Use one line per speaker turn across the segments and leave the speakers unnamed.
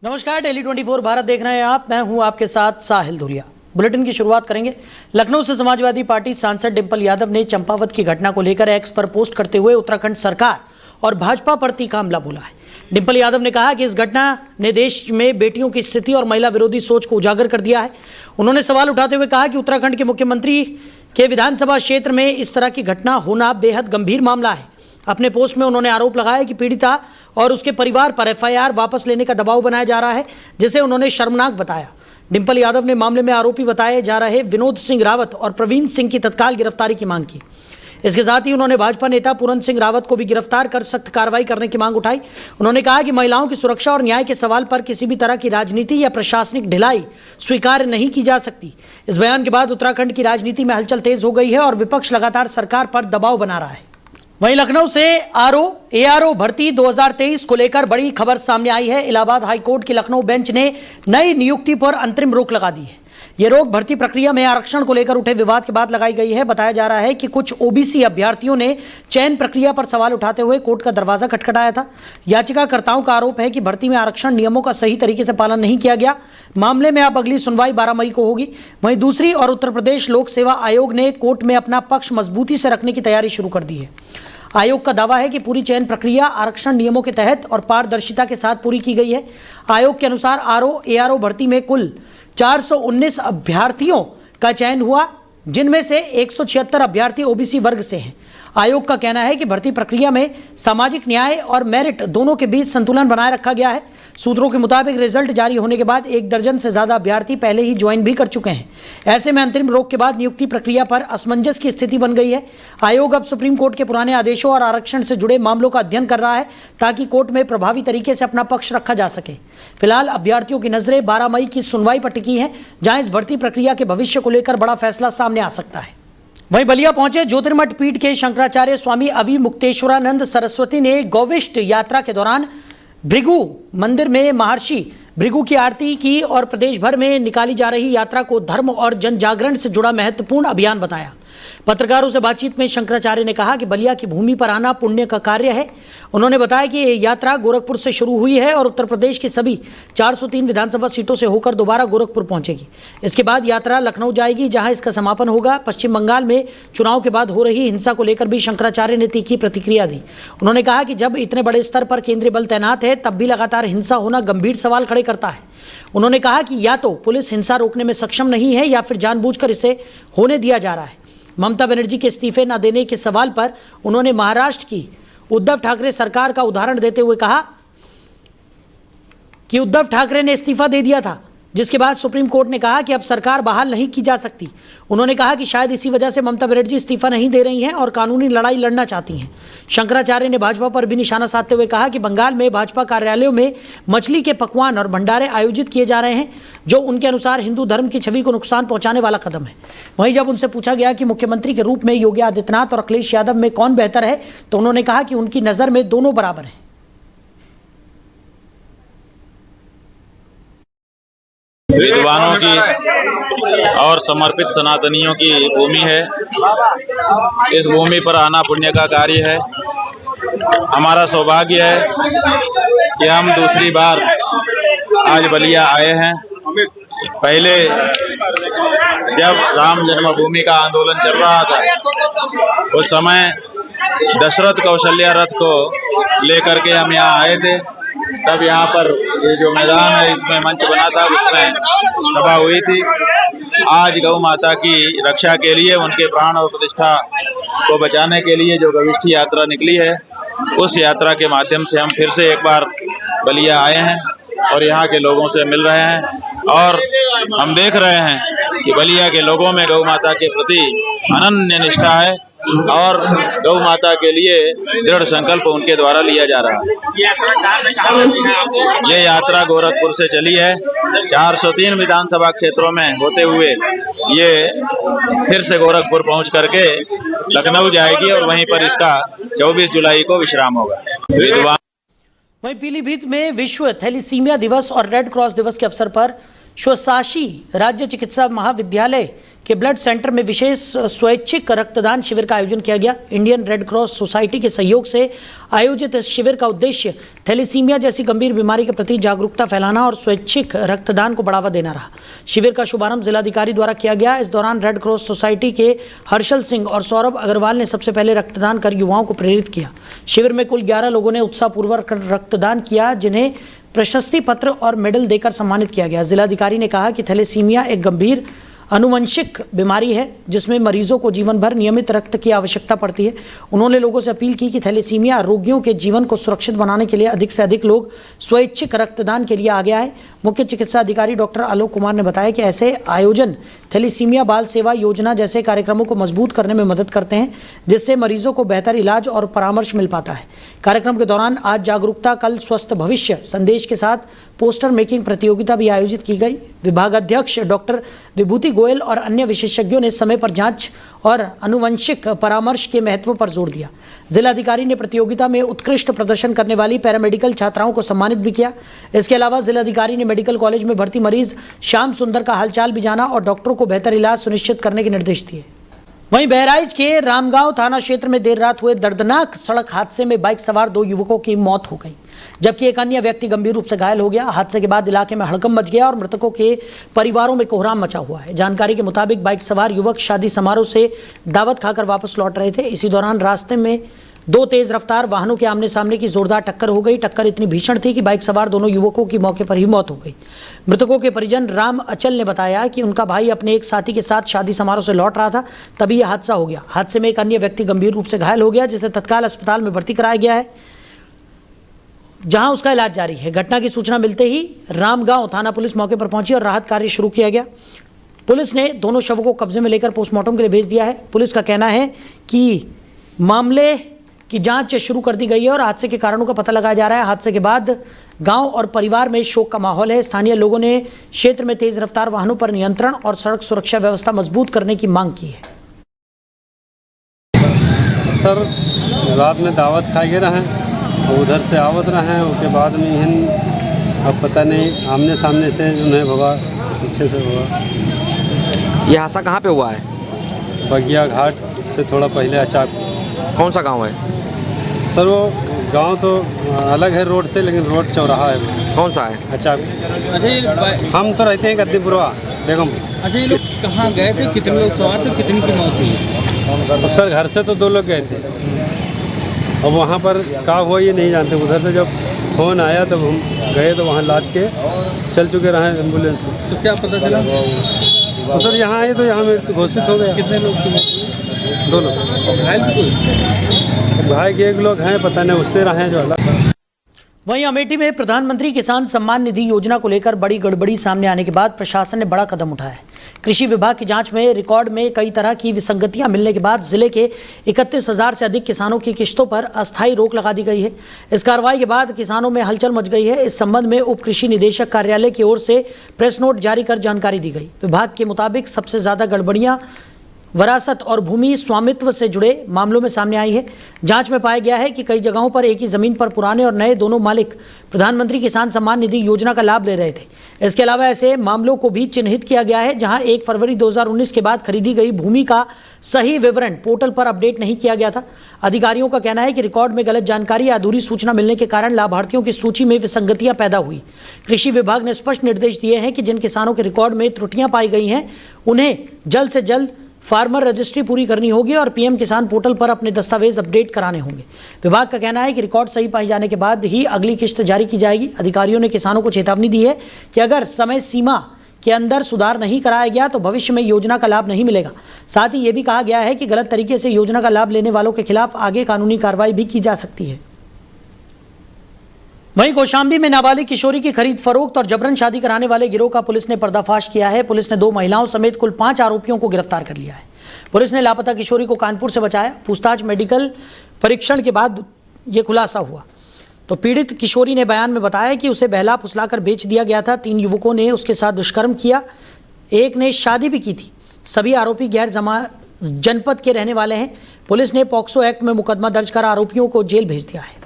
नमस्कार, डेली 24 भारत देख रहे हैं आप। मैं हूं आपके साथ साहिल धुलिया। बुलेटिन की शुरुआत करेंगे। लखनऊ से समाजवादी पार्टी सांसद डिंपल यादव ने चंपावत की घटना को लेकर एक्स पर पोस्ट करते हुए उत्तराखंड सरकार और भाजपा पर तीखा हमला बोला है। डिंपल यादव ने कहा कि इस घटना ने देश में बेटियों की स्थिति और महिला विरोधी सोच को उजागर कर दिया है। उन्होंने सवाल उठाते हुए कहा कि उत्तराखंड के मुख्यमंत्री के विधानसभा क्षेत्र में इस तरह की घटना होना बेहद गंभीर मामला है। अपने पोस्ट में उन्होंने आरोप लगाया कि पीड़िता और उसके परिवार पर एफआईआर वापस लेने का दबाव बनाया जा रहा है, जिसे उन्होंने शर्मनाक बताया। डिंपल यादव ने मामले में आरोपी बताए जा रहे विनोद सिंह रावत और प्रवीण सिंह की तत्काल गिरफ्तारी की मांग की। इसके साथ ही उन्होंने भाजपा नेता पूरन सिंह रावत को भी गिरफ्तार कर सख्त कार्रवाई करने की मांग उठाई। उन्होंने कहा कि महिलाओं की सुरक्षा और न्याय के सवाल पर किसी भी तरह की राजनीति या प्रशासनिक ढिलाई स्वीकार नहीं की जा सकती। इस बयान के बाद उत्तराखंड की राजनीति में हलचल तेज हो गई है और विपक्ष लगातार सरकार पर दबाव बना रहा है। वहीं लखनऊ से एआरओ भर्ती 2023 को लेकर बड़ी खबर सामने आई है। इलाहाबाद हाईकोर्ट की लखनऊ बेंच ने नई नियुक्ति पर अंतरिम रोक लगा दी है। ये रोक भर्ती प्रक्रिया में आरक्षण को लेकर उठे विवाद के बाद लगाई गई है। बताया जा रहा है कि कुछ ओबीसी अभ्यर्थियों ने चयन प्रक्रिया पर सवाल उठाते हुए कोर्ट का दरवाजा खटखटाया था। याचिकाकर्ताओं का आरोप है कि भर्ती में आरक्षण नियमों का सही तरीके से पालन नहीं किया गया। मामले में अब अगली सुनवाई 12 मई को होगी। वहीं दूसरी और उत्तर प्रदेश लोक सेवा आयोग ने कोर्ट में अपना पक्ष मजबूती से रखने की तैयारी शुरू कर दी है। आयोग का दावा है कि पूरी चयन प्रक्रिया आरक्षण नियमों के तहत और पारदर्शिता के साथ पूरी की गई है। आयोग के अनुसार एआरओ भर्ती में कुल 419 अभ्यर्थियों का चयन हुआ, जिनमें से 176 अभ्यर्थी ओबीसी वर्ग से हैं। आयोग का कहना है कि भर्ती प्रक्रिया में सामाजिक न्याय और मेरिट दोनों के बीच संतुलन बनाए रखा गया है। सूत्रों के मुताबिक रिजल्ट जारी होने के बाद 1 दर्जन से ज़्यादा अभ्यर्थी पहले ही ज्वाइन भी कर चुके हैं। ऐसे में अंतरिम रोक के बाद नियुक्ति प्रक्रिया पर असमंजस की स्थिति बन गई है। आयोग अब सुप्रीम कोर्ट के पुराने आदेशों और आरक्षण से जुड़े मामलों का अध्ययन कर रहा है, ताकि कोर्ट में प्रभावी तरीके से अपना पक्ष रखा जा सके। फिलहाल अभ्यर्थियों की नजरें 12 मई की सुनवाई पर टिकी हैं, जहां इस भर्ती प्रक्रिया के भविष्य को लेकर बड़ा फैसला सामने आ सकता है। वहीं बलिया पहुंचे ज्योतिर्मठ पीठ के शंकराचार्य स्वामी अवि मुक्तेश्वरानंद सरस्वती ने गौविष्ट यात्रा के दौरान भृगु मंदिर में महर्षि भृगु की आरती की और प्रदेश भर में निकाली जा रही यात्रा को धर्म और जन जागरण से जुड़ा महत्वपूर्ण अभियान बताया। पत्रकारों से बातचीत में शंकराचार्य ने कहा कि बलिया की भूमि पर आना पुण्य का कार्य है। उन्होंने बताया कि ये यात्रा गोरखपुर से शुरू हुई है और उत्तर प्रदेश की सभी 403 विधानसभा सीटों से होकर दोबारा गोरखपुर पहुंचेगी। इसके बाद यात्रा लखनऊ जाएगी, जहां इसका समापन होगा। पश्चिम बंगाल में चुनाव के बाद हो रही हिंसा को लेकर भी शंकराचार्य ने तीखी प्रतिक्रिया दी। उन्होंने कहा कि जब इतने बड़े स्तर पर केंद्रीय बल तैनात है, तब भी लगातार हिंसा होना गंभीर सवाल खड़े करता है। उन्होंने कहा कि या तो पुलिस हिंसा रोकने में सक्षम नहीं है या फिर जानबूझकर इसे होने दिया जा रहा है। ममता बनर्जी के इस्तीफे न देने के सवाल पर उन्होंने महाराष्ट्र की उद्धव ठाकरे सरकार का उदाहरण देते हुए कहा कि उद्धव ठाकरे ने इस्तीफा दे दिया था, जिसके बाद सुप्रीम कोर्ट ने कहा कि अब सरकार बहाल नहीं की जा सकती। उन्होंने कहा कि शायद इसी वजह से ममता बनर्जी इस्तीफा नहीं दे रही हैं और कानूनी लड़ाई लड़ना चाहती हैं। शंकराचार्य ने भाजपा पर भी निशाना साधते हुए कहा कि बंगाल में भाजपा कार्यालयों में मछली के पकवान और भंडारे आयोजित किए जा रहे हैं, जो उनके अनुसार हिंदू धर्म की छवि को नुकसान पहुंचाने वाला कदम है। वहीं जब उनसे पूछा गया कि मुख्यमंत्री के रूप में योगी आदित्यनाथ और अखिलेश यादव में कौन बेहतर है, तो उन्होंने कहा कि उनकी नज़र में दोनों बराबर हैं।
विद्वानों की और समर्पित सनातनियों की भूमि है। इस भूमि पर आना पुण्य का कार्य है। हमारा सौभाग्य है कि हम दूसरी बार आज बलिया आए हैं। पहले जब राम जन्मभूमि का आंदोलन चल रहा था, उस समय दशरथ कौशल्या रथ को लेकर के हम यहाँ आए थे। तब यहाँ पर ये जो मैदान है, इसमें मंच बना था, उसमें सभा हुई थी। आज गौ माता की रक्षा के लिए, उनके प्राण और प्रतिष्ठा को बचाने के लिए जो गविष्ठ यात्रा निकली है, उस यात्रा के माध्यम से हम फिर से एक बार बलिया आए हैं और यहाँ के लोगों से मिल रहे हैं। और हम देख रहे हैं कि बलिया के लोगों में गौ माता के प्रति अनन्य निष्ठा है और गौ माता के लिए दृढ़ संकल्प उनके द्वारा लिया जा रहा है। ये यात्रा गोरखपुर से चली है। 403 विधानसभा क्षेत्रों में होते हुए ये फिर से गोरखपुर पहुंच करके लखनऊ जाएगी और वहीं पर इसका 24 जुलाई को विश्राम होगा।
वहीं पीलीभीत में विश्व थैलीसीमिया दिवस और रेड क्रॉस दिवस के अवसर पर स्वशासी राज्य चिकित्सा महाविद्यालय के ब्लड सेंटर में विशेष स्वैच्छिक रक्तदान शिविर का आयोजन किया गया। इंडियन रेड क्रॉस सोसाइटी के सहयोग से आयोजित इस शिविर का उद्देश्य थैलेसीमिया जैसी गंभीर बीमारी के प्रति जागरूकता फैलाना और स्वैच्छिक रक्तदान को बढ़ावा देना रहा। शिविर का शुभारंभ जिलाधिकारी द्वारा किया गया। इस दौरान रेड क्रॉस सोसाइटी के हर्षल सिंह और सौरभ अग्रवाल ने सबसे पहले रक्तदान कर युवाओं को प्रेरित किया। शिविर में कुल 11 लोगों ने उत्साहपूर्वक रक्तदान किया, जिन्हें प्रशस्ति पत्र और मेडल देकर सम्मानित किया गया। जिलाधिकारी ने कहा कि थैलेसीमिया एक गंभीर आनुवंशिक बीमारी है जिसमें मरीजों को जीवन भर नियमित रक्त की आवश्यकता पड़ती है। उन्होंने लोगों से अपील की कि थैलेसीमिया रोगियों के जीवन को सुरक्षित बनाने के लिए अधिक से अधिक लोग स्वैच्छिक रक्तदान के लिए आगे आए। मुख्य चिकित्सा अधिकारी डॉक्टर आलोक कुमार ने बताया कि ऐसे आयोजन थैलेसीमिया बाल सेवा योजना जैसे कार्यक्रमों को मजबूत करने में मदद करते हैं, जिससे मरीजों को बेहतर इलाज और परामर्श मिल पाता है। कार्यक्रम के दौरान आज जागरूकता कल स्वस्थ भविष्य संदेश के साथ पोस्टर मेकिंग प्रतियोगिता भी आयोजित की गई। विभागाध्यक्ष डॉक्टर विभूति गोयल और अन्य विशेषज्ञों ने समय पर जांच और आनुवंशिक परामर्श के महत्व पर जोर दिया। जिलाधिकारी ने प्रतियोगिता में उत्कृष्ट प्रदर्शन करने वाली पैरामेडिकल छात्राओं को सम्मानित भी किया। इसके अलावा जिलाधिकारी ने मेडिकल कॉलेज में भर्ती मरीज श्याम सुंदर का हालचाल भी जाना और डॉक्टरों को बेहतर इलाज सुनिश्चित करने के निर्देश दिए। वहीं बहराइच के रामगांव थाना क्षेत्र में देर रात हुए दर्दनाक सड़क हादसे में बाइक सवार 2 युवकों की मौत हो गई, जबकि एक अन्य व्यक्ति गंभीर रूप से घायल हो गया। हादसे के बाद इलाके में हड़कंप मच गया और मृतकों के परिवारों में कोहराम मचा हुआ है। जानकारी के मुताबिक बाइक सवार युवक शादी समारोह से दावत खाकर वापस लौट रहे थे। इसी दौरान रास्ते में 2 तेज रफ्तार वाहनों के आमने सामने की जोरदार टक्कर हो गई। टक्कर इतनी भीषण थी कि बाइक सवार दोनों युवकों की मौके पर ही मौत हो गई। मृतकों के परिजन राम अचल ने बताया कि उनका भाई अपने एक साथी के साथ शादी समारोह से लौट रहा था, तभी यह हादसा हो गया। हादसे में एक अन्य व्यक्ति गंभीर रूप से घायल हो गया, जिसे तत्काल अस्पताल में भर्ती कराया गया है, जहां उसका इलाज जारी है। घटना की सूचना मिलते ही रामगांव थाना पुलिस मौके पर पहुंची और राहत कार्य शुरू किया गया। पुलिस ने दोनों शवों को कब्जे में लेकर पोस्टमार्टम के लिए भेज दिया है। पुलिस का कहना है कि मामले की जांच शुरू कर दी गई है और हादसे के कारणों का पता लगाया जा रहा है। हादसे के बाद गांव और परिवार में शोक का माहौल है। स्थानीय लोगों ने क्षेत्र में तेज रफ्तार वाहनों पर नियंत्रण और सड़क सुरक्षा व्यवस्था मजबूत करने की मांग की है।
सर रात में दावत खाए गए रहे, उधर से आवत रहे, उसके बाद में इन अब पता नहीं आमने सामने से उन्हें भगा, पीछे से भगा।
ये हादसा कहाँ पे हुआ है?
बगिया घाट से थोड़ा पहले अचाक।
कौन सा गांव है?
सर वो गांव तो अलग है रोड से, लेकिन रोड चौराहा है।
कौन सा है?
अचाक। हम तो रहते हैं गद्दीपुरवा बेगम।
अच्छा, ये लोग कहाँ गए थे? कितने लोग सवार थे? कितनी की मौत हुई?
अब सर घर से तो 2 लोग गए थे, अब वहाँ पर क्या हुआ ये नहीं जानते। उधर से जब फ़ोन आया तब हम गए तो वहाँ लाद के चल चुके रहे एम्बुलेंस।
तो क्या पता चला?
तो सर यहाँ आए तो यहाँ में घोषित हो गया।
कितने लोग की मौत हुई?
2 लोग।
घायल भी कोई?
भाई के 1 लोग हैं, पता नहीं उससे रहे जो अलग।
वहीं अमेठी में प्रधानमंत्री किसान सम्मान निधि योजना को लेकर बड़ी गड़बड़ी सामने आने के बाद प्रशासन ने बड़ा कदम उठाया है। कृषि विभाग की जांच में रिकॉर्ड में कई तरह की विसंगतियां मिलने के बाद जिले के 31,000 से अधिक किसानों की किश्तों पर अस्थायी रोक लगा दी गई है। इस कार्रवाई के बाद किसानों में हलचल मच गई है। इस संबंध में उप कृषि निदेशक कार्यालय की ओर से प्रेस नोट जारी कर जानकारी दी गई। विभाग के मुताबिक सबसे ज्यादा गड़बड़ियां वरासत और भूमि स्वामित्व से जुड़े मामलों में सामने आई है। जांच में पाया गया है कि कई जगहों पर एक ही जमीन पर पुराने और नए दोनों मालिक प्रधानमंत्री किसान सम्मान निधि योजना का लाभ ले रहे थे। इसके अलावा ऐसे मामलों को भी चिन्हित किया गया है जहां 1 फरवरी 2019 के बाद खरीदी गई भूमि का सही विवरण पोर्टल पर अपडेट नहीं किया गया था। अधिकारियों का कहना है कि रिकॉर्ड में गलत जानकारी या अधूरी सूचना मिलने के कारण लाभार्थियों की सूची में विसंगतियां पैदा हुई। कृषि विभाग ने स्पष्ट निर्देश दिए हैं कि जिन किसानों के रिकॉर्ड में त्रुटियां पाई गई हैं उन्हें जल्द से जल्द फार्मर रजिस्ट्री पूरी करनी होगी और पीएम किसान पोर्टल पर अपने दस्तावेज अपडेट कराने होंगे। विभाग का कहना है कि रिकॉर्ड सही पाए जाने के बाद ही अगली किस्त जारी की जाएगी। अधिकारियों ने किसानों को चेतावनी दी है कि अगर समय सीमा के अंदर सुधार नहीं कराया गया तो भविष्य में योजना का लाभ नहीं मिलेगा। साथ ही ये भी कहा गया है कि गलत तरीके से योजना का लाभ लेने वालों के खिलाफ आगे कानूनी कार्रवाई भी की जा सकती है। वहीं कौशाम्बी में नाबालिग किशोरी की खरीद फरोख्त और जबरन शादी कराने वाले गिरोह का पुलिस ने पर्दाफाश किया है। पुलिस ने 2 महिलाओं समेत कुल 5 आरोपियों को गिरफ्तार कर लिया है। पुलिस ने लापता किशोरी को कानपुर से बचाया। पूछताछ मेडिकल परीक्षण के बाद यह खुलासा हुआ। तो पीड़ित किशोरी ने बयान में बताया कि उसे बहला फुसलाकर बेच दिया गया था। 3 युवकों ने उसके साथ दुष्कर्म किया, एक ने शादी भी की थी। सभी आरोपी गैर जनपद के रहने वाले हैं। पुलिस ने पॉक्सो एक्ट में मुकदमा दर्ज कर आरोपियों को जेल भेज दिया है।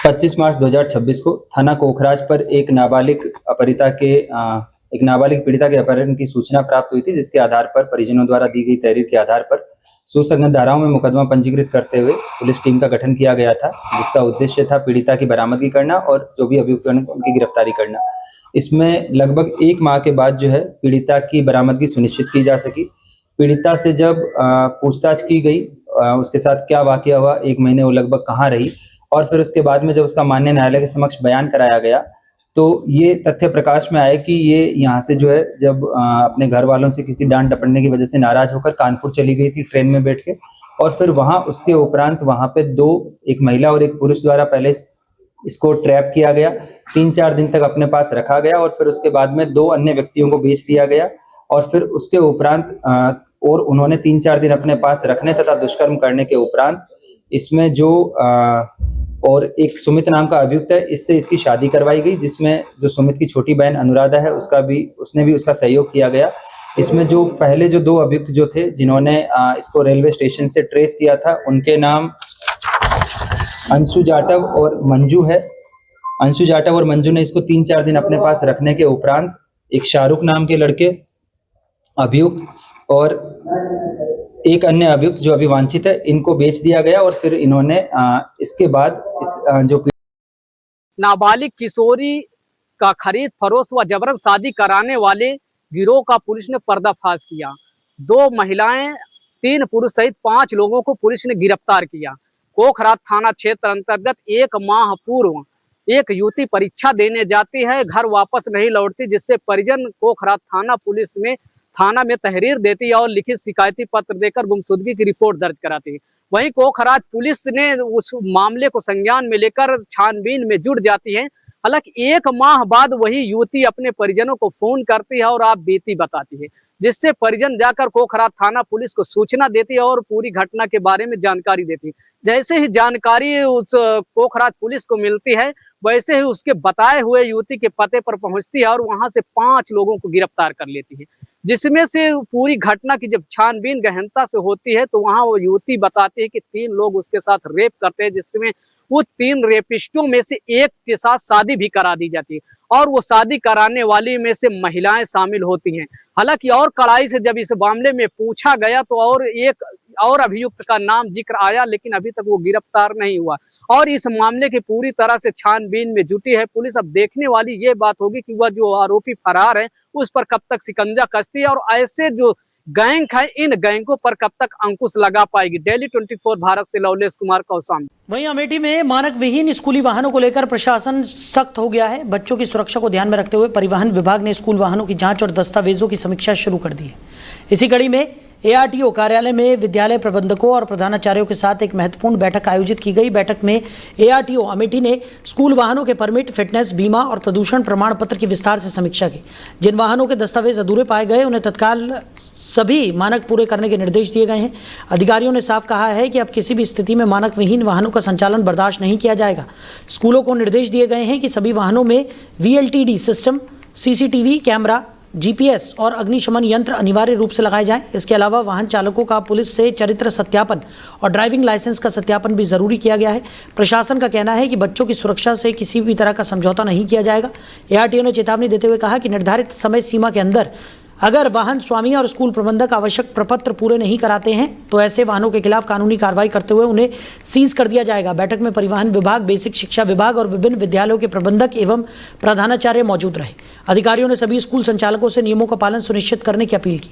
25 मार्च 2026 को थाना कोखराज पर एक नाबालिग पीड़िता के अपहरण की सूचना प्राप्त हुई थी, जिसके आधार पर परिजनों द्वारा दी गई तहरीर के आधार पर सुसंगत धाराओं में मुकदमा पंजीकृत करते हुए पुलिस टीम का गठन किया गया था, जिसका उद्देश्य था पीड़िता की बरामदगी करना और जो भी अभियुक्त हैं उनकी गिरफ्तारी करना। इसमें लगभग 1 माह के बाद जो है पीड़िता की बरामदगी सुनिश्चित की जा सकी। पीड़िता से जब पूछताछ की गई, उसके साथ क्या वाकया हुआ, 1 महीने वो लगभग कहाँ रही, और फिर उसके बाद में जब उसका माननीय न्यायालय के समक्ष बयान कराया गया तो ये तथ्य प्रकाश में आया कि ये यहाँ से जो है जब अपने घर वालों से किसी डांट डपटने की वजह से नाराज होकर कानपुर चली गई थी ट्रेन में बैठ के, और फिर वहाँ उसके उपरांत वहाँ पे एक महिला और एक पुरुष द्वारा पहले इसको ट्रैप किया गया, 3-4 दिन तक अपने पास रखा गया और फिर उसके बाद में 2 अन्य व्यक्तियों को बेच दिया गया, और फिर उसके उपरांत और उन्होंने 3-4 दिन अपने पास रखने तथा दुष्कर्म करने के उपरांत इसमें जो और एक सुमित नाम का अभियुक्त है, इससे इसकी शादी करवाई गई, जिसमें जो सुमित की छोटी बहन अनुराधा है उसने भी उसका सहयोग किया गया। इसमें जो पहले जो 2 अभियुक्त जो थे जिन्होंने इसको रेलवे स्टेशन से ट्रेस किया था, उनके नाम अंशु जाटव और मंजू है। अंशु जाटव और मंजू ने इसको 3-4 दिन अपने पास रखने के उपरांत एक शाहरुख नाम के लड़के अभियुक्त और एक अन्य अभियुक्त जो अभी वांछित है, इनको बेच दिया गया और फिर इन्होंने इसके बाद जो
नाबालिग किशोरी का खरीद फरोख्त व जबरन शादी कराने वाले गिरोह का पुलिस ने पर्दाफाश किया। 2 महिलाएं 3 पुरुष सहित 5 लोगों को पुलिस ने गिरफ्तार किया। कोखराज थाना क्षेत्र अंतर्गत 1 माह पूर्व एक युवती परीक्षा देने जाती है, घर वापस नहीं लौटती, जिससे परिजन कोखराज थाना में तहरीर देती है और लिखित शिकायती पत्र देकर गुमशुदगी की रिपोर्ट दर्ज कराती है। वहीं कोखराज पुलिस ने उस मामले को संज्ञान में लेकर छानबीन में जुट जाती है। हालांकि 1 माह बाद वही युवती अपने परिजनों को फोन करती है और आप बीती बताती है, जिससे परिजन जाकर कोखराज थाना पुलिस को सूचना देती है और पूरी घटना के बारे में जानकारी देती है। जैसे ही जानकारी उस कोखराज पुलिस को मिलती है, वैसे ही उसके बताए हुए युवती के पते पर पहुंचती है और वहां से 5 लोगों को गिरफ्तार कर लेती है, जिसमें से पूरी घटना की जब छानबीन गहनता से होती है तो वहां वो युवती बताती है कि 3 लोग उसके साथ रेप करते हैं, जिसमें वो 3 रेपिस्टों में से एक के साथ शादी भी करा दी जाती है और वो शादी कराने वाली में से महिलाएं शामिल होती हैं। हालांकि और कड़ाई से जब इस मामले में पूछा गया तो और अभियुक्त का नाम जिक्र आया, लेकिन अभी तक वो गिरफ्तार नहीं हुआ और इस मामले की पूरी तरह से छानबीन में जुटी है पुलिस। अब देखने वाली ये बात होगी कि वह जो आरोपी फरार है उस पर कब तक शिकंजा कसती है और ऐसे जो गैंग है इन गैंगों पर कब तक अंकुश लगा पाएगी। डेली 24 भारत से लवलेश कुमार कौसाम।
वहीं अमेठी में मानक विहीन स्कूली वाहनों को लेकर प्रशासन सख्त हो गया है। बच्चों की सुरक्षा को ध्यान में रखते हुए परिवहन विभाग ने स्कूल वाहनों की जांच और दस्तावेजों की समीक्षा शुरू कर दी है। इसी कड़ी में ARTO कार्यालय में विद्यालय प्रबंधकों और प्रधानाचार्यों के साथ एक महत्वपूर्ण बैठक आयोजित की गई। बैठक में ARTO अमेठी ने स्कूल वाहनों के परमिट, फिटनेस, बीमा और प्रदूषण प्रमाण पत्र की विस्तार से समीक्षा की। जिन वाहनों के दस्तावेज अधूरे पाए गए उन्हें तत्काल सभी मानक पूरे करने के निर्देश दिए गए हैं। अधिकारियों ने साफ कहा है कि अब किसी भी स्थिति में मानक विहीन वाहनों का संचालन बर्दाश्त नहीं किया जाएगा। स्कूलों को निर्देश दिए गए हैं कि सभी वाहनों में VLTD system, CCTV camera, GPS और अग्निशमन यंत्र अनिवार्य रूप से लगाए जाएं। इसके अलावा वाहन चालकों का पुलिस से चरित्र सत्यापन और ड्राइविंग लाइसेंस का सत्यापन भी जरूरी किया गया है। प्रशासन का कहना है कि बच्चों की सुरक्षा से किसी भी तरह का समझौता नहीं किया जाएगा। ARTO ने चेतावनी देते हुए कहा कि निर्धारित समय सीमा के अंदर अगर वाहन स्वामी और स्कूल प्रबंधक आवश्यक प्रपत्र पूरे नहीं कराते हैं तो ऐसे वाहनों के खिलाफ कानूनी कार्रवाई करते हुए उन्हें सीज कर दिया जाएगा। बैठक में परिवहन विभाग, बेसिक शिक्षा विभाग और विभिन्न विद्यालयों के प्रबंधक एवं प्रधानाचार्य मौजूद रहे। अधिकारियों ने सभी स्कूल संचालकों से नियमों का पालन सुनिश्चित करने की अपील की।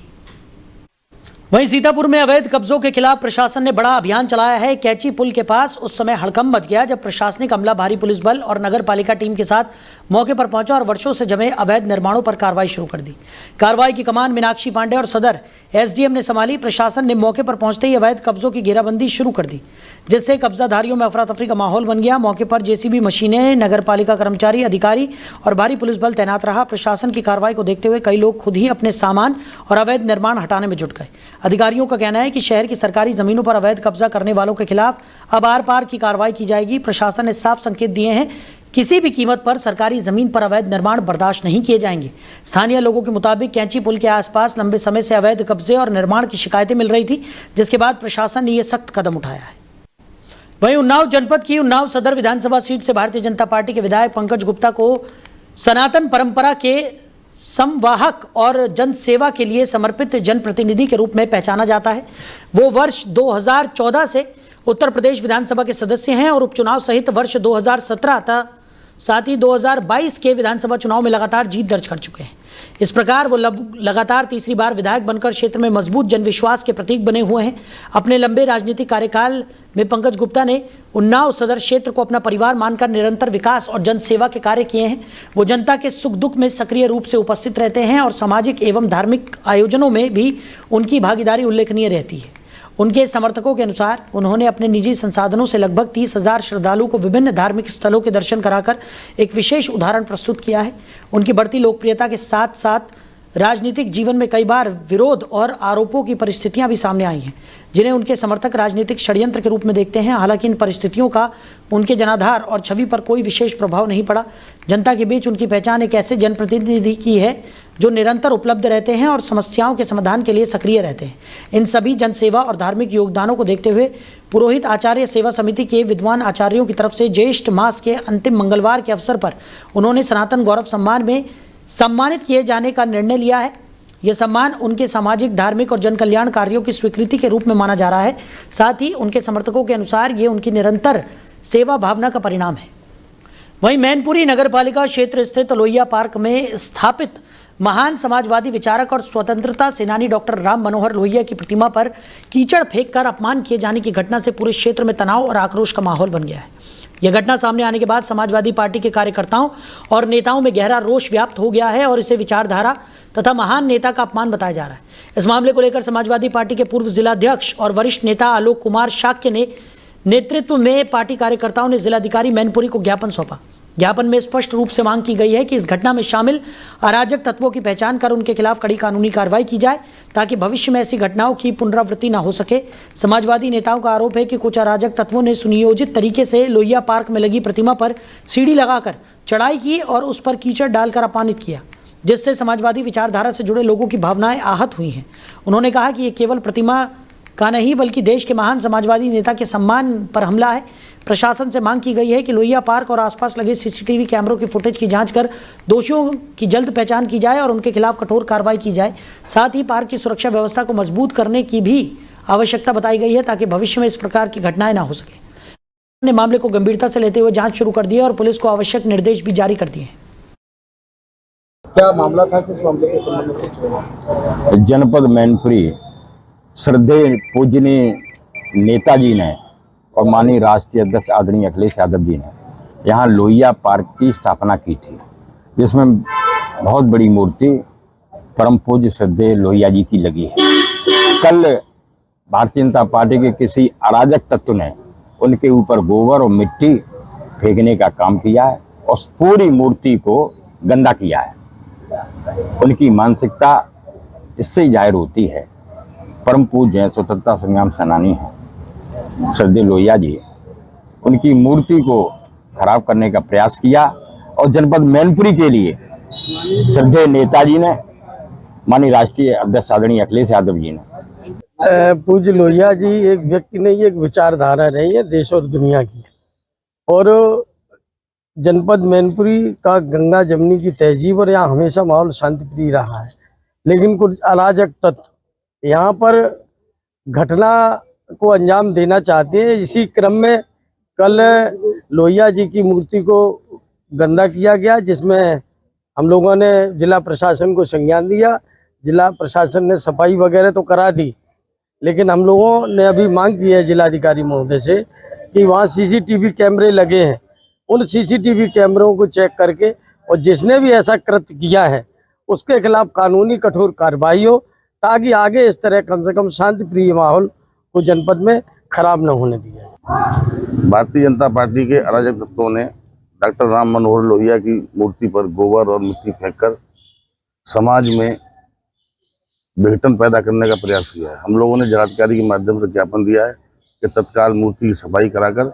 वहीं सीतापुर में अवैध कब्जों के खिलाफ प्रशासन ने बड़ा अभियान चलाया है। कैची पुल के पास उस समय हड़कंप मच गया जब प्रशासनिक अमला, भारी पुलिस बल और नगर पालिका टीम के साथ मौके पर पहुंचा और वर्षों से जमे अवैध निर्माणों पर कार्रवाई शुरू कर दी। कार्रवाई की कमान मीनाक्षी पांडे और सदर SDM ने संभाली। प्रशासन ने मौके पर पहुंचते ही अवैध कब्जों की घेराबंदी शुरू कर दी, जिससे कब्जाधारियों में अफरा तफरी का माहौल बन गया। मौके पर JCB मशीनें, नगर पालिका कर्मचारी, अधिकारी और भारी पुलिस बल तैनात रहा। प्रशासन की कार्रवाई को देखते हुए कई लोग खुद ही अपने सामान और अवैध निर्माण हटाने में जुट गए। अधिकारियों का कहना है कि शहर की सरकारी जमीनों पर अवैध कब्जा करने वालों के खिलाफ अब आर पार की कार्रवाई की जाएगी। प्रशासन ने साफ संकेत दिए हैं, किसी भी कीमत पर सरकारी जमीन पर अवैध निर्माण बर्दाश्त नहीं किए जाएंगे। स्थानीय लोगों के मुताबिक कैंची पुल के आसपास लंबे समय से अवैध कब्जे और निर्माण की शिकायतें मिल रही थी, जिसके बाद प्रशासन ने यह सख्त कदम उठाया है। वहीं उन्नाव जनपद की उन्नाव सदर विधानसभा सीट से भारतीय जनता पार्टी के विधायक पंकज गुप्ता को सनातन परंपरा के संवाहक और जन सेवा के लिए समर्पित जनप्रतिनिधि के रूप में पहचाना जाता है। वो वर्ष 2014 से उत्तर प्रदेश विधानसभा के सदस्य हैं और उपचुनाव सहित वर्ष 2017 तथा साथ ही 2022 के विधानसभा चुनाव में लगातार जीत दर्ज कर चुके हैं। इस प्रकार वो लगातार तीसरी बार विधायक बनकर क्षेत्र में मजबूत जनविश्वास के प्रतीक बने हुए हैं। अपने लंबे राजनीतिक कार्यकाल में पंकज गुप्ता ने उन्नाव सदर क्षेत्र को अपना परिवार मानकर निरंतर विकास और जन सेवा के कार्य किए हैं। वो जनता के सुख दुख में सक्रिय रूप से उपस्थित रहते हैं और सामाजिक एवं धार्मिक आयोजनों में भी उनकी भागीदारी उल्लेखनीय रहती है। उनके समर्थकों के अनुसार उन्होंने अपने निजी संसाधनों से लगभग 30,000 श्रद्धालुओं को विभिन्न धार्मिक स्थलों के दर्शन कराकर एक विशेष उदाहरण प्रस्तुत किया है। उनकी बढ़ती लोकप्रियता के साथ साथ राजनीतिक जीवन में कई बार विरोध और आरोपों की परिस्थितियां भी सामने आई हैं, जिन्हें उनके समर्थक राजनीतिक षड्यंत्र के रूप में देखते हैं। हालांकि इन परिस्थितियों का उनके जनाधार और छवि पर कोई विशेष प्रभाव नहीं पड़ा। जनता के बीच उनकी पहचान एक ऐसे जनप्रतिनिधि की है जो निरंतर उपलब्ध रहते हैं और समस्याओं के समाधान के लिए सक्रिय रहते हैं। इन सभी जनसेवा और धार्मिक योगदानों को देखते हुए पुरोहित आचार्य सेवा समिति के विद्वान आचार्यों की तरफ से ज्येष्ठ मास के अंतिम मंगलवार के अवसर पर उन्होंने सनातन गौरव सम्मान में सम्मानित किए जाने का निर्णय लिया है। यह सम्मान उनके सामाजिक, धार्मिक और जन कल्याण कार्यों की स्वीकृति के रूप में माना जा रहा है। साथ ही उनके समर्थकों के अनुसार ये उनकी निरंतर सेवा भावना का परिणाम है। वहीं मैनपुरी नगरपालिका क्षेत्र स्थित लोहिया पार्क में स्थापित महान समाजवादी विचारक और स्वतंत्रता सेनानी डॉक्टर राम मनोहर लोहिया की प्रतिमा पर कीचड़ फेंककर अपमान किए जाने की घटना से पूरे क्षेत्र में तनाव और आक्रोश का माहौल बन गया है। यह घटना सामने आने के बाद समाजवादी पार्टी के कार्यकर्ताओं और नेताओं में गहरा रोष व्याप्त हो गया है और इसे विचारधारा तथा महान नेता का अपमान बताया जा रहा है। इस मामले को लेकर समाजवादी पार्टी के पूर्व जिलाध्यक्ष और वरिष्ठ नेता आलोक कुमार शाक्य ने नेतृत्व में पार्टी कार्यकर्ताओं ने जिलाधिकारी मैनपुरी को ज्ञापन सौंपा। ज्ञापन में स्पष्ट रूप से मांग की गई है कि इस घटना में शामिल अराजक तत्वों की पहचान कर उनके खिलाफ कड़ी कानूनी कार्रवाई की जाए ताकि भविष्य में ऐसी घटनाओं की पुनरावृत्ति न हो सके। समाजवादी नेताओं का आरोप है कि कुछ अराजक तत्वों ने सुनियोजित तरीके से लोहिया पार्क में लगी प्रतिमा पर सीढ़ी लगाकर चढ़ाई की और उस पर कीचड़ डालकर अपमानित किया, जिससे समाजवादी विचारधारा से जुड़े लोगों की भावनाएं आहत हुई हैं। उन्होंने कहा कि ये केवल प्रतिमा का नहीं बल्कि देश के महान समाजवादी नेता के सम्मान पर हमला है। प्रशासन से मांग की गई है कि लोहिया पार्क और आसपास लगे सीसीटीवी कैमरों की फुटेज की जांच कर दोषियों की जल्द पहचान की जाए और उनके खिलाफ कठोर कार्रवाई की जाए। साथ ही पार्क की सुरक्षा व्यवस्था को मजबूत करने की भी आवश्यकता बताई गई है ताकि भविष्य में इस प्रकार की घटनाएं न हो सके। ने मामले को गंभीरता से लेते हुए जांच शुरू कर दी है और पुलिस को आवश्यक निर्देश भी जारी कर दिए हैं।
क्या मामला था, किस मामले के संबंध में?
जनपद मैनपुरी श्रद्धेय पूजनीय नेताजी ने और माननीय राष्ट्रीय अध्यक्ष आदरणीय अखिलेश यादव जी ने यहाँ लोहिया पार्क की स्थापना की थी, जिसमें बहुत बड़ी मूर्ति परम पूज्य श्रद्धेय लोहिया जी की लगी है। कल भारतीय जनता पार्टी के किसी अराजक तत्व ने उनके ऊपर गोबर और मिट्टी फेंकने का काम किया है और पूरी मूर्ति को गंदा किया है। उनकी मानसिकता इससे ही जाहिर होती है। परम पूज्य स्वतंत्रता संग्राम सेनानी हैं श्रद्धेय लोहिया जी, उनकी मूर्ति को खराब करने का प्रयास किया और जनपद मैनपुरी के लिए श्रद्धेय नेताजी ने, माननीय राष्ट्रीय अध्यक्ष आदरणीय अखिलेश यादव जी ने।
पूज्य लोहिया जी एक व्यक्ति नहीं, एक विचारधारा रही है देश और दुनिया की। और जनपद मैनपुरी का गंगा जमनी की तहजीब और यहाँ हमेशा माहौल शांतिप्रिय रहा है, लेकिन कुछ अराजक तत्व यहाँ पर घटना को अंजाम देना चाहते हैं। इसी क्रम में कल लोहिया जी की मूर्ति को गंदा किया गया, जिसमें हम लोगों ने जिला प्रशासन को संज्ञान दिया। जिला प्रशासन ने सफाई वगैरह तो करा दी, लेकिन हम लोगों ने अभी मांग की है जिलाधिकारी महोदय से कि वहाँ सीसीटीवी कैमरे लगे हैं, उन सीसीटीवी कैमरों को चेक करके और जिसने भी ऐसा कृत्य किया है उसके खिलाफ कानूनी कठोर कार्रवाई हो, ताकि आगे इस तरह कम से कम शांतिप्रिय माहौल को जनपद में खराब न होने दिया जाए।
भारतीय जनता पार्टी के अराजक तत्वों ने डॉक्टर राम मनोहर लोहिया की मूर्ति पर गोबर और मिट्टी फेंककर समाज में विघटन पैदा करने का प्रयास किया है। हम लोगों ने जिलाधिकारी के माध्यम से ज्ञापन दिया है कि तत्काल मूर्ति की सफाई कराकर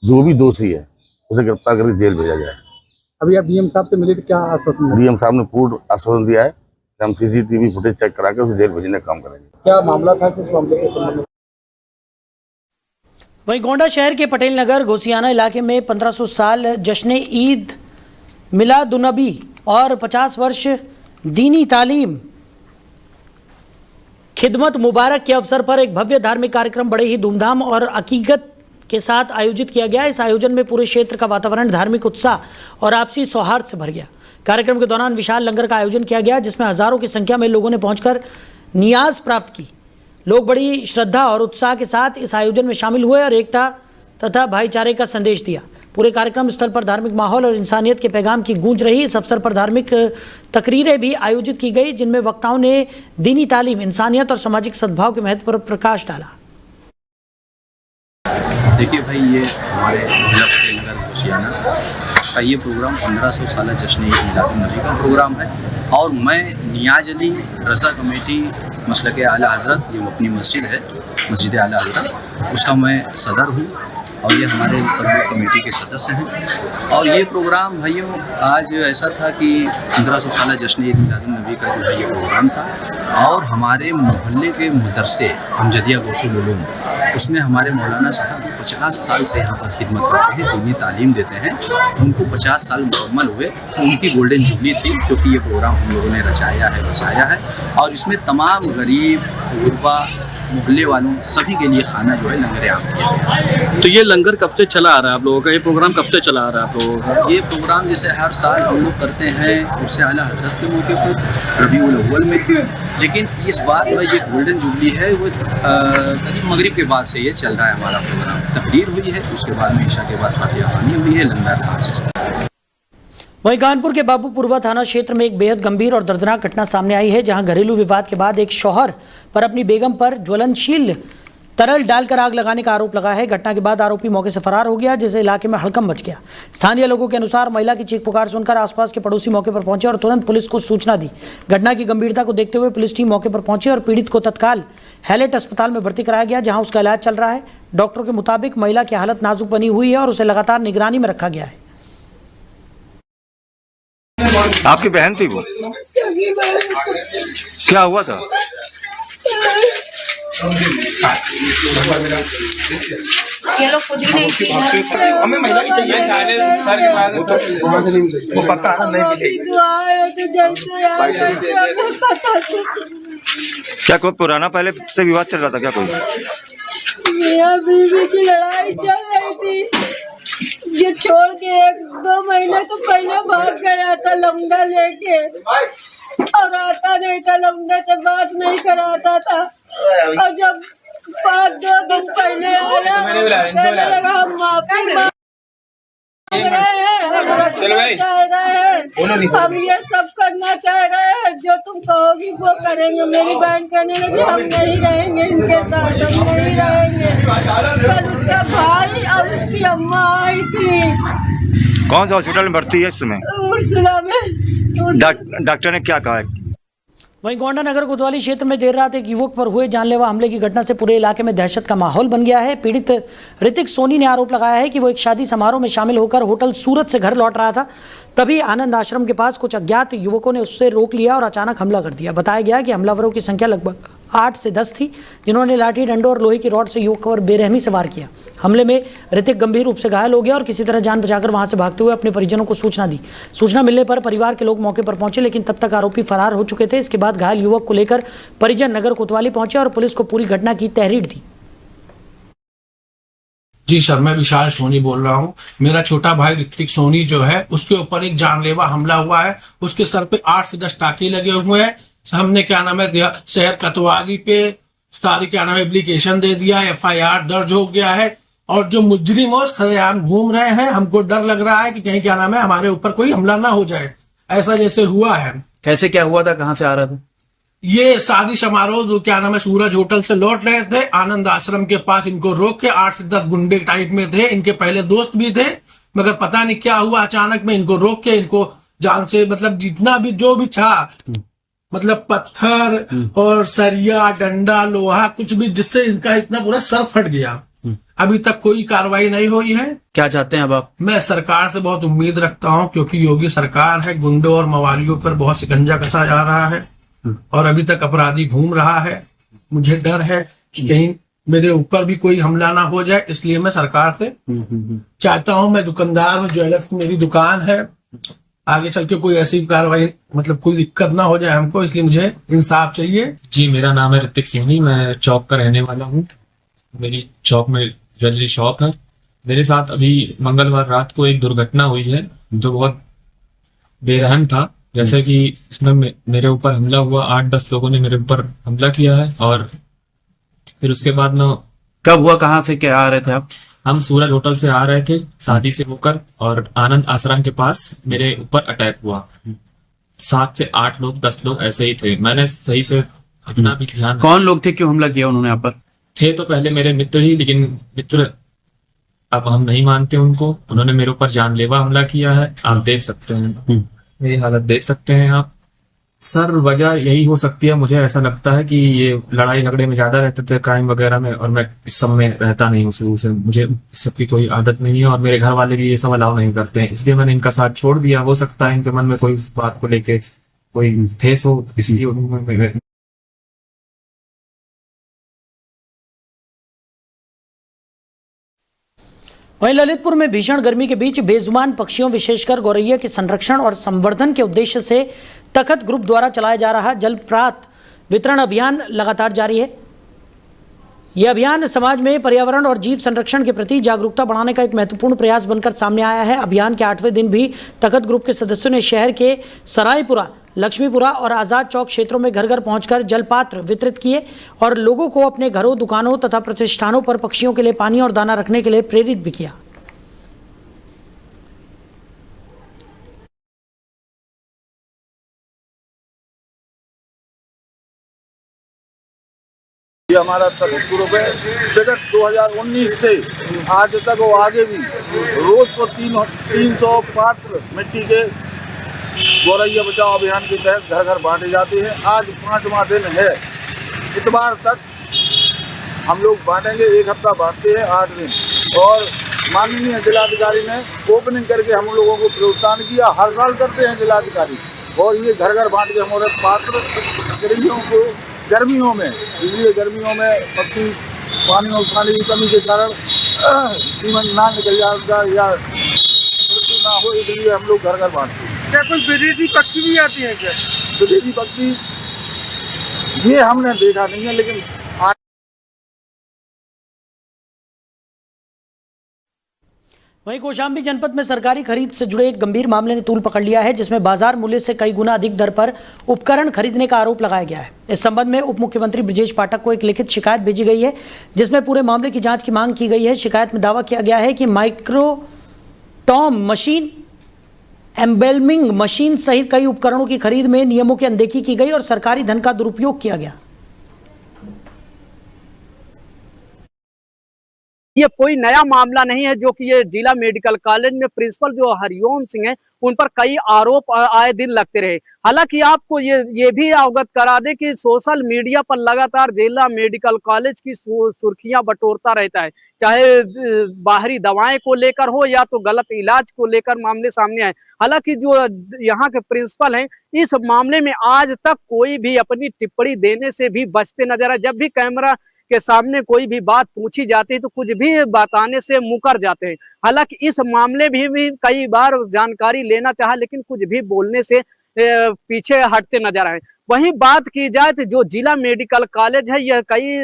जो भी दोषी है उसे गिरफ्तार करके जेल भेजा जाए।
अभी आप डीएम साहब से मिले तो क्या आश्वासन?
डीएम साहब ने पूर्ण आश्वासन दिया है कि हम सीसीटीवी फुटेज चेक कराकर उसे जेल भेजने का काम करेंगे।
क्या मामला था, किस मामले के संबंध में?
वहीं गोंडा शहर के पटेल नगर घोसियाना इलाके में 1500 साल जश्न ईद मिलादुन्नबी और 50 वर्ष दीनी तालीम खिदमत मुबारक के अवसर पर एक भव्य धार्मिक कार्यक्रम बड़े ही धूमधाम और अकीकत के साथ आयोजित किया गया। इस आयोजन में पूरे क्षेत्र का वातावरण धार्मिक उत्साह और आपसी सौहार्द से भर गया। कार्यक्रम के दौरान विशाल लंगर का आयोजन किया गया, जिसमें हजारों की संख्या में लोगों ने पहुंचकर नियाज प्राप्त की। लोग बड़ी श्रद्धा और उत्साह के साथ इस आयोजन में शामिल हुए और एकता तथा भाईचारे का संदेश दिया। पूरे कार्यक्रम स्थल पर धार्मिक माहौल और इंसानियत के पैगाम की गूंज रही। इस अवसर पर धार्मिक तकरीरें भी आयोजित की गई, जिनमें वक्ताओं ने दीनी तालीम, इंसानियत और सामाजिक सद्भाव के महत्व पर प्रकाश डाला।
देखिए भाई, ये हमारे जिला पटेल नगर घोसियाना का ये प्रोग्राम 1500 साल जश्न ईद मिलादुन्नबी का प्रोग्राम है और मैं नियाज अली रज़ा कमेटी मसलक आला हज़रत, ये अपनी मस्जिद है, मस्जिद आला हज़रत, उसका मैं सदर हूँ और ये हमारे सब कमेटी के सदस्य हैं। और ये प्रोग्राम भाइयों आज ऐसा था कि 1500 साल जश्न ईद मिलादुन्नबी का जो है ये प्रोग्राम था और हमारे मोहल्ले के मदरसे अमजदिया गौसुल उलूम, उसमें हमारे मौलाना साहब 50 साल से यहाँ पर खिदमत करते हैं, दीनी तालीम देते हैं। उनको 50 साल मुकम्मल हुए तो उनकी गोल्डन जुबली थी, जो कि ये प्रोग्राम हम लोगों ने रचाया है, बसाया है। और इसमें तमाम गरीब, गुरबा, मोहल्ले वालों सभी के लिए खाना जो है लंगर आम किया गया।
तो ये लंगर कब से चला आ रहा है आप लोगों का? ये प्रोग्राम कब से चला आ रहा है आप लोगों का?
ये प्रोग्राम जैसे हर साल हम लोग करते हैं उससे आला हजरत के मौके पर रबीउल अव्वल में, लेकिन इस बार में ये गोल्डन जुबली है, वो करीब मगरिब के बाद से ये चल रहा है हमारा प्रोग्राम। तकरीर हुई है, उसके बाद में ईशा के बाद फातिहा ख़वानी हुई है, लंगर आज से।
वहीं कानपुर के बाबूपुरवा थाना क्षेत्र में एक बेहद गंभीर और दर्दनाक घटना सामने आई है, जहां घरेलू विवाद के बाद एक शौहर पर अपनी बेगम पर ज्वलनशील तरल डालकर आग लगाने का आरोप लगा है। घटना के बाद आरोपी मौके से फरार हो गया, जिससे इलाके में हड़कंप मच गया। स्थानीय लोगों के अनुसार महिला की चीख पुकार सुनकर आसपास के पड़ोसी मौके पर पहुंचे और तुरंत पुलिस को सूचना दी। घटना की गंभीरता को देखते हुए पुलिस टीम मौके पर पहुंची और पीड़ित को तत्काल हैलेट अस्पताल में भर्ती कराया गया, जहां उसका इलाज चल रहा है। डॉक्टरों के मुताबिक महिला की हालत नाजुक बनी हुई है और उसे लगातार निगरानी में रखा गया है।
आपकी बहन थी वो? क्या हुआ था?
ये लोग खुद ही नहीं, हमें महिला की चाहिए, वो पता नहीं मिलेगी।
क्या कोई पुराना पहले से विवाद चल रहा था क्या? कोई
मियां बीवी की लड़ाई चल रही थी, ये छोड़ के 1-2 महीने तो पहले भाग गया था लौंडा लेके, और आता नहीं था, लौंडे से बात नहीं कराता था। और जब 5-2 दिन पहले आया, कहने लगा हम माफी मांग रहे हैं, हम रखना चाह रहे हैं, हम ये सब करना चाह रहे हैं, जो तुम कहोगी वो करेंगे। मेरी बहन कहने लगी हम नहीं रहेंगे इनके साथ, हम नहीं रहेंगे। कल उसका भाई और उसकी अम्मा आई थी।
कौन सा हॉस्पिटल में भर्ती है इस समय?
उर्सुला में।
डॉक्टर ने क्या कहा है?
वहीं गोंडा नगर कोतवाली क्षेत्र में देर रात एक युवक पर हुए जानलेवा हमले की घटना से पूरे इलाके में दहशत का माहौल बन गया है। पीड़ित ऋतिक सोनी ने आरोप लगाया है कि वो एक शादी समारोह में शामिल होकर होटल सूरत से घर लौट रहा था, तभी आनंद आश्रम के पास कुछ अज्ञात युवकों ने उससे रोक लिया और अचानक हमला कर दिया। बताया गया कि हमलावरों की संख्या लगभग 8 से 10 थी, जिन्होंने लाठी डंडों और लोहे की रॉड से युवक पर बेरहमी से वार किया। हमले में ऋतिक गंभीर रूप से घायल हो गया और किसी तरह जान बचाकर वहां से भागते हुए अपने परिजनों को सूचना दी। सूचना मिलने पर परिवार के लोग मौके पर पहुंचे, लेकिन तब तक आरोपी फरार हो चुके थे। इसके बाद घायल युवक को लेकर परिजन नगर कोतवाली पहुंचे और पुलिस को पूरी घटना की तहरीर दी।
जी सर, मैं विशाल सोनी बोल रहा हूँ। मेरा छोटा भाई ऋतिक सोनी जो है, उसके ऊपर एक जानलेवा हमला हुआ है। उसके सर पे 8 से 10 टाके लगे हुए हैं। हमने क्या नाम है शहर कोतवाली पे सारी क्या नाम है एप्लीकेशन दे दिया, FIR दर्ज हो गया है और जो मुजरिम है खलेआम घूम रहे हैं। हमको डर लग रहा है कि कहीं क्या नाम है हमारे ऊपर कोई हमला ना हो जाए, ऐसा जैसे हुआ है।
कैसे क्या हुआ था, कहाँ से आ रहा था?
ये शादी समारोह जो क्या नाम है सूरज होटल से लौट रहे थे, आनंद आश्रम के पास इनको रोक के 8 से 10 गुंडे टाइप में थे। इनके पहले दोस्त भी थे, मगर पता नहीं क्या हुआ, अचानक में इनको रोक के इनको जान से मतलब जितना भी जो भी था, मतलब पत्थर और सरिया, डंडा, लोहा, कुछ भी, जिससे इनका इतना पूरा सर फट गया। अभी तक कोई कार्रवाई नहीं हुई है।
क्या चाहते हैं अब आप?
मैं सरकार से बहुत उम्मीद रखता हूं, क्योंकि योगी सरकार है, गुंडों और मवालियों पर बहुत शिकंजा कसा जा रहा है और अभी तक अपराधी घूम रहा है। मुझे डर है कि कहीं मेरे ऊपर भी कोई हमला ना हो जाए, इसलिए मैं सरकार से चाहता हूं, मैं दुकानदार हूं, ज्वेलर्स मेरी दुकान है, आगे चल के कोई ऐसी कार्रवाई मतलब कोई दिक्कत ना हो जाए हमको, इसलिए मुझे इंसाफ चाहिए।
जी, मेरा नाम है ऋतिक सिंह, मैं चौक का रहने वाला हूँ। मेरी चौक में ज्वेलरी शॉप है। मेरे साथ अभी मंगलवार रात को एक दुर्घटना हुई है जो बहुत बेरहम था। जैसे कि इसमें मेरे ऊपर हमला हुआ, 8-10 लोगों ने मेरे ऊपर हमला किया है और फिर उसके बाद में
कब हुआ, कहाँ से क्या आ रहे थे आप?
हम सूरज होटल से आ रहे थे शादी से होकर और आनंद आश्रम के पास मेरे ऊपर अटैक हुआ। 7 से 8 लोग 10 लोग ऐसे ही थे। मैंने सही से अपना भी ध्यान,
कौन लोग थे, क्यों हमला किया उन्होंने आप पर?
थे तो पहले मेरे मित्र ही, लेकिन मित्र अब हम नहीं मानते उनको। उन्होंने मेरे ऊपर जानलेवा हमला किया है। आप देख सकते हैं, मेरी हालत देख सकते हैं आप। सर, वजह यही हो सकती है, मुझे ऐसा लगता है कि ये लड़ाई झगड़े में ज्यादा रहते थे, क्राइम वगैरह में, और मैं इस सब में रहता नहीं हूँ शुरू से। मुझे इस सब की कोई आदत नहीं है और मेरे घर वाले भी ये सब अलाउ नहीं करते हैं, इसलिए मैंने इनका साथ छोड़ दिया। हो सकता है इनके मन में कोई इस बात को लेके कोई ठेस हो, इसलिए
वहीं ललितपुर में भीषण गर्मी के बीच बेजुबान पक्षियों विशेषकर गौरैया के संरक्षण और संवर्धन के उद्देश्य से तखत ग्रुप द्वारा चलाया जा रहा जलप्रात वितरण अभियान लगातार जारी है। यह अभियान समाज में पर्यावरण और जीव संरक्षण के प्रति जागरूकता बढ़ाने का एक महत्वपूर्ण प्रयास बनकर सामने आया है। अभियान के 8वें दिन भी तखत ग्रुप के सदस्यों ने शहर के सरायपुरा, लक्ष्मीपुरा और आज़ाद चौक क्षेत्रों में घर घर पहुंचकर जलपात्र वितरित किए और लोगों को अपने घरों, दुकानों तथा प्रतिष्ठानों पर पक्षियों के लिए पानी और दाना रखने के लिए प्रेरित भी किया।
ये हमारा तखत ग्रुप है। विगत 2019 से आज तक और आगे भी रोज को 300 पात्र मिट्टी के गौरैया बचाओ अभियान के तहत घर घर बांटे जाते हैं। आज 5वां दिन है। इतवार तक हम लोग बांटेंगे, एक हफ्ता बांटते हैं, 8 दिन। और माननीय जिलाधिकारी ने ओपनिंग करके हम लोगों को प्रोत्साहन किया। हर साल करते हैं जिलाधिकारी, और ये घर घर बांट के हमारे पात्र गरीबियों को गर्मियों में, इसलिए गर्मियों में पक्षी पानी और खाने की कमी के कारण जीवन ना निकल जाता या मृत्यु ना हो, इसलिए हम लोग घर घर बांटते हैं।
क्या कोई विदेशी पक्षी भी आती है क्या?
विदेशी पक्षी ये हमने देखा नहीं है, लेकिन
वहीं कौशाम्बी जनपद में सरकारी खरीद से जुड़े एक गंभीर मामले ने तूल पकड़ लिया है, जिसमें बाजार मूल्य से कई गुना अधिक दर पर उपकरण खरीदने का आरोप लगाया गया है। इस संबंध में उप मुख्यमंत्री ब्रजेश पाठक को एक लिखित शिकायत भेजी गई है, जिसमें पूरे मामले की जांच की मांग की गई है। शिकायत में दावा किया गया है कि माइक्रोटॉम मशीन, एम्बेलमिंग मशीन सहित कई उपकरणों की खरीद में नियमों की अनदेखी की गई और सरकारी धन का दुरुपयोग किया गया।
ये कोई नया मामला नहीं है, जो कि ये जिला मेडिकल कॉलेज में प्रिंसिपल जो हरिओम सिंह हैं, उन पर कई आरोप आए दिन लगते रहे। हालांकि आपको ये भी अवगत करा दे कि सोशल मीडिया पर लगातार जिला मेडिकल कॉलेज की सुर्खियां बटोरता रहता है, चाहे बाहरी दवाएं को लेकर हो या तो गलत इलाज को लेकर मामले सामने आए। हालांकि जो यहाँ के प्रिंसिपल हैं, इस मामले में आज तक कोई भी अपनी टिप्पणी देने से भी बचते नजर आए। जब भी कैमरा के सामने कोई भी बात पूछी जाती है तो कुछ भी बताने से मुकर जाते हैं। हालांकि इस मामले भी कई बार जानकारी लेना चाहा, लेकिन कुछ भी बोलने से पीछे हटते नजर आए। वहीं बात की जाए तो जो जिला मेडिकल कॉलेज है, यह कई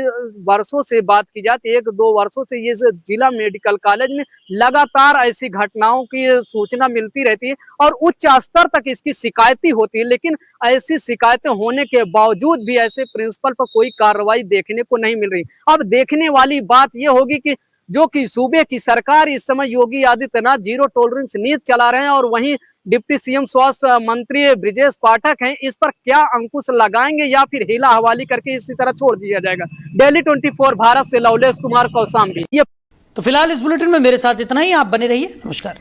वर्षों से बात की जाए तो 1-2 वर्षों से ये जिला मेडिकल कॉलेज में लगातार ऐसी घटनाओं की सूचना मिलती रहती है और उच्च स्तर तक इसकी शिकायतें होती है, लेकिन ऐसी शिकायतें होने के बावजूद भी ऐसे प्रिंसिपल पर कोई कार्रवाई देखने को नहीं मिल रही। अब देखने वाली बात यह होगी कि जो कि सूबे की सरकार इस समय योगी आदित्यनाथ जीरो टॉलरेंस नीति चला रहे हैं और वहीं डिप्टी सीएम स्वास्थ्य मंत्री ब्रजेश पाठक हैं, इस पर क्या अंकुश लगाएंगे या फिर हिला हवाली करके इसी तरह छोड़ दिया जाएगा। डेली 24 भारत से लवलेश कुमार कौशाम्बी।
तो फिलहाल इस बुलेटिन में मेरे साथ इतना ही। आप बने रहिए। नमस्कार।